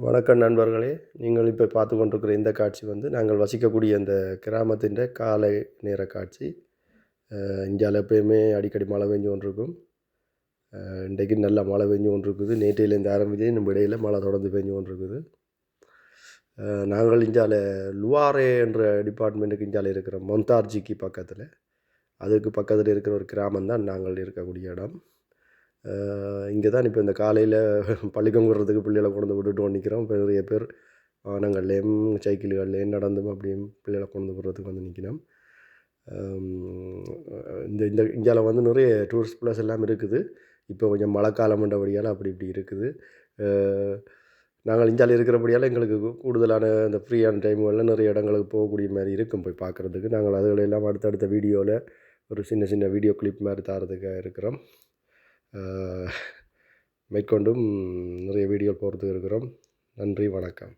வணக்கம் நண்பர்களே. நீங்கள் இப்போ பார்த்து கொண்டிருக்கிற இந்த காட்சி வந்து நாங்கள் வசிக்கக்கூடிய இந்த கிராமத்தின் காலை நேர காட்சி. இந்தியாவில் எப்பயுமே அடிக்கடி மழை பெஞ்சு கொண்டிருக்கும். இன்றைக்கு நல்ல மழை பெஞ்சு கொண்டிருக்குது. நேற்றையிலேருந்து ஆரம்பித்து நம்ம இடையில் மழை தொடர்ந்து பெஞ்சு கொண்டிருக்குது. நாங்கள் இந்தியாவில் லுவாரே என்ற டிபார்ட்மெண்ட்டுக்கு இந்தியாவில் இருக்கிற மொந்தார்ஜிக்கு பக்கத்தில், அதுக்கு பக்கத்தில் இருக்கிற ஒரு கிராமம் தான் நாங்கள் இருக்கக்கூடிய இடம். இங்கே தான் இப்போ இந்த காலையில் பள்ளிக்கூடம் விடுறதுக்கு பிள்ளைகளை கொண்டு விட்டுட்டு நிற்கிறோம். இப்போ நிறைய பேர் வாகனங்கள்லேயும் சைக்கிள்கள்லேயும் நடந்தும் அப்படியும் பிள்ளைகளை கொண்டு விடுறதுக்கு வந்து நிற்கிறோம். இந்த இந்த இந்தியாவில் வந்து நிறைய டூரிஸ்ட் பிளேஸ் எல்லாம் இருக்குது. இப்போ கொஞ்சம் மழைக்காலம் என்றபடியால் அப்படி இப்படி இருக்குது. நாங்கள் இந்தியாவில் இருக்கிறபடியால் எங்களுக்கு கூடுதலான இந்த ஃப்ரீயான டைம்களில் நிறைய இடங்களுக்கு போகக்கூடிய மாதிரி இருக்கும் போய் பார்க்குறதுக்கு. நாங்கள் அதுகளெல்லாம் அடுத்தடுத்த வீடியோவில் ஒரு சின்ன சின்ன வீடியோ கிளிப் மாதிரி தரதுக்காக இருக்கிறோம். மேற்கொண்டும் நிறைய வீடியோ போகிறதுக்கு இருக்கிறோம். நன்றி, வணக்கம்.